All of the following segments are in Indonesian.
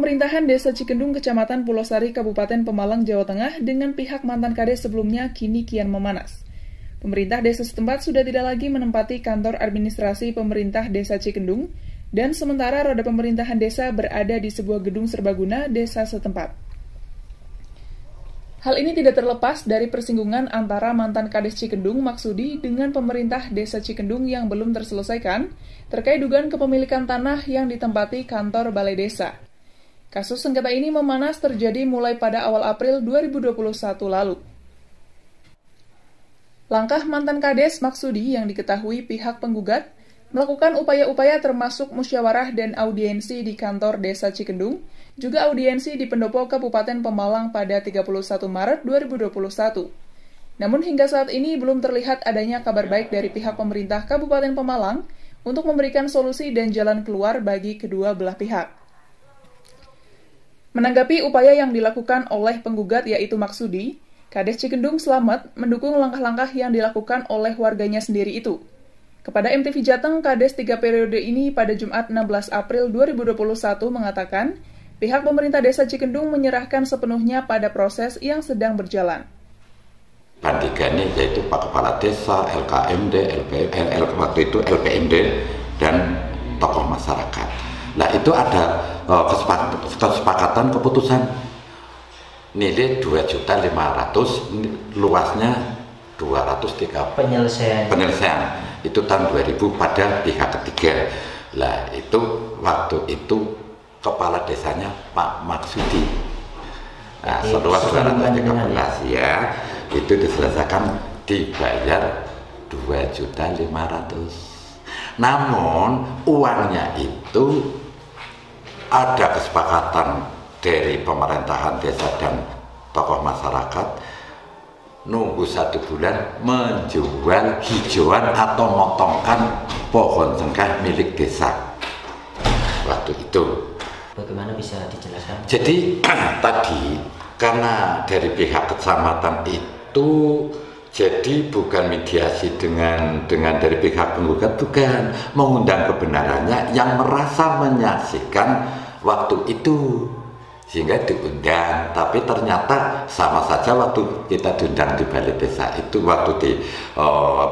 pemerintahan Desa Cikendung, Kecamatan Pulau Sari, Kabupaten Pemalang, Jawa Tengah dengan pihak mantan Kades sebelumnya kini kian memanas. Pemerintah desa setempat sudah tidak lagi menempati kantor administrasi pemerintah Desa Cikendung dan sementara roda pemerintahan desa berada di sebuah gedung serbaguna desa setempat. Hal ini tidak terlepas dari persinggungan antara mantan Kades Cikendung Maksudi dengan pemerintah Desa Cikendung yang belum terselesaikan terkait dugaan kepemilikan tanah yang ditempati kantor Balai Desa. Kasus sengketa ini memanas terjadi mulai pada awal April 2021 lalu. Langkah mantan Kades Maksudi yang diketahui pihak penggugat melakukan upaya-upaya termasuk musyawarah dan audiensi di kantor Desa Cikendung, juga audiensi di Pendopo Kabupaten Pemalang pada 31 Maret 2021. Namun hingga saat ini belum terlihat adanya kabar baik dari pihak pemerintah Kabupaten Pemalang untuk memberikan solusi dan jalan keluar bagi kedua belah pihak. Menanggapi upaya yang dilakukan oleh penggugat yaitu Maksudi, Kades Cikendung Slamet mendukung langkah-langkah yang dilakukan oleh warganya sendiri itu. Kepada MTV Jateng, Kades 3 periode ini pada Jumat 16 April 2021 mengatakan, pihak pemerintah Desa Cikendung menyerahkan sepenuhnya pada proses yang sedang berjalan. Bandingannya yaitu Pak Kepala Desa, LKMD, waktu itu LPMD, dan tokoh masyarakat. Nah itu ada kesepakatan keputusan nilai 2.500.000, luasnya 230 penyelesaian itu tahun 2000 pada pihak ketiga. Lah itu waktu itu kepala desanya Pak Maksudi. Nah, seluas 213 ya, itu diselesaikan dibayar 2.500.000. Namun uangnya itu ada kesepakatan dari pemerintahan desa dan tokoh masyarakat nunggu 1 bulan menjual hijauan atau motongkan pohon cengkeh milik desa waktu itu. Bagaimana bisa dijelaskan? Jadi tadi karena dari pihak kecamatan itu jadi bukan mediasi dengan dari pihak penggugat, bukan mengundang kebenarannya yang merasa menyaksikan waktu itu sehingga diundang, tapi ternyata sama saja waktu kita diundang di Balai Desa itu, waktu di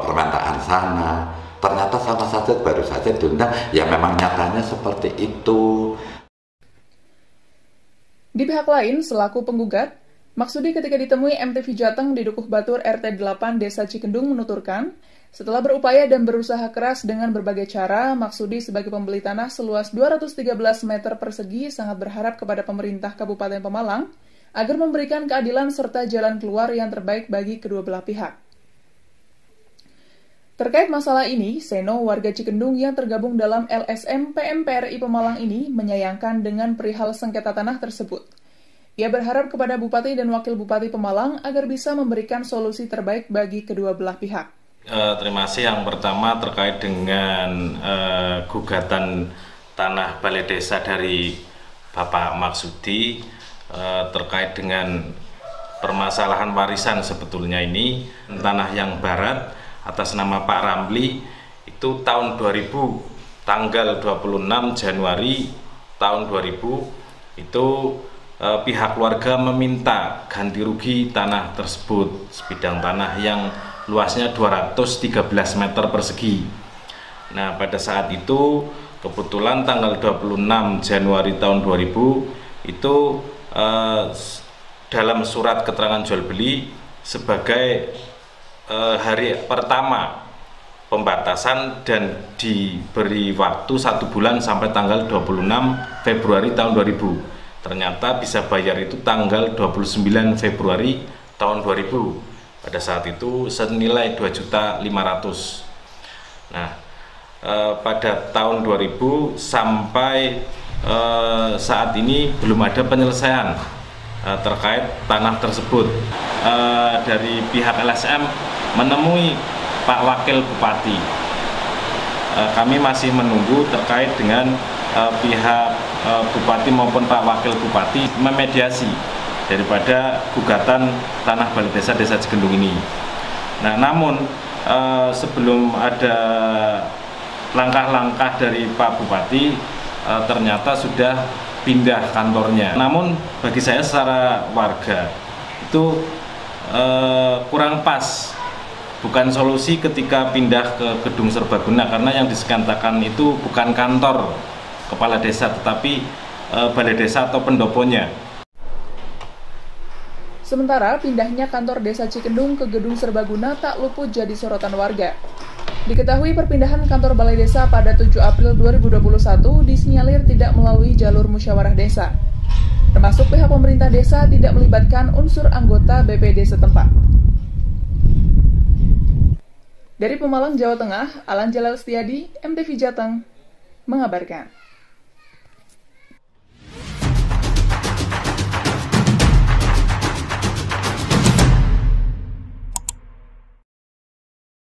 permintaan sana ternyata sama saja, baru saja diundang, ya memang nyatanya seperti itu. Di pihak lain, selaku penggugat, Maksudi ketika ditemui MTV Jateng di Dukuh Batur RT 8 Desa Cikendung menuturkan, setelah berupaya dan berusaha keras dengan berbagai cara, Maksudi sebagai pembeli tanah seluas 213 meter persegi sangat berharap kepada pemerintah Kabupaten Pemalang agar memberikan keadilan serta jalan keluar yang terbaik bagi kedua belah pihak. Terkait masalah ini, Seno, warga Cikendung yang tergabung dalam LSM PMPRI Pemalang ini menyayangkan dengan perihal sengketa tanah tersebut. Ia berharap kepada Bupati dan Wakil Bupati Pemalang agar bisa memberikan solusi terbaik bagi kedua belah pihak. Terima kasih. Yang pertama terkait dengan gugatan tanah Balai Desa dari Bapak Maksudi terkait dengan permasalahan warisan sebetulnya ini, tanah yang barat atas nama Pak Ramli itu tahun 2000 tanggal 26 Januari tahun 2000 itu pihak keluarga meminta ganti rugi tanah tersebut, sebidang tanah yang luasnya 213 meter persegi. Nah, pada saat itu kebetulan tanggal 26 Januari tahun 2000 itu dalam surat keterangan jual beli sebagai hari pertama pembatasan dan diberi waktu 1 bulan sampai tanggal 26 Februari tahun 2000. Ternyata bisa bayar itu tanggal 29 Februari tahun 2000. Pada saat itu senilai 2.500.000. Nah, pada tahun 2000 sampai saat ini belum ada penyelesaian terkait tanah tersebut. Dari pihak LSM menemui Pak Wakil Bupati. Kami masih menunggu terkait dengan pihak Bupati maupun Pak Wakil Bupati memediasi daripada gugatan tanah Balai Desa Desa Cikendung ini. Nah, namun sebelum ada langkah-langkah dari Pak Bupati, ternyata sudah pindah kantornya. Namun bagi saya secara warga itu kurang pas, bukan solusi ketika pindah ke gedung serbaguna, karena yang disekatakan itu bukan kantor kepala desa tetapi balai desa atau pendoponya. Sementara pindahnya kantor Desa Cikendung ke gedung serbaguna tak luput jadi sorotan warga. Diketahui perpindahan kantor balai desa pada 7 April 2021 disinyalir tidak melalui jalur musyawarah desa. Termasuk pihak pemerintah desa tidak melibatkan unsur anggota BPD setempat. Dari Pemalang, Jawa Tengah, Alan Jalal Setiadi, MTV Jateng, mengabarkan.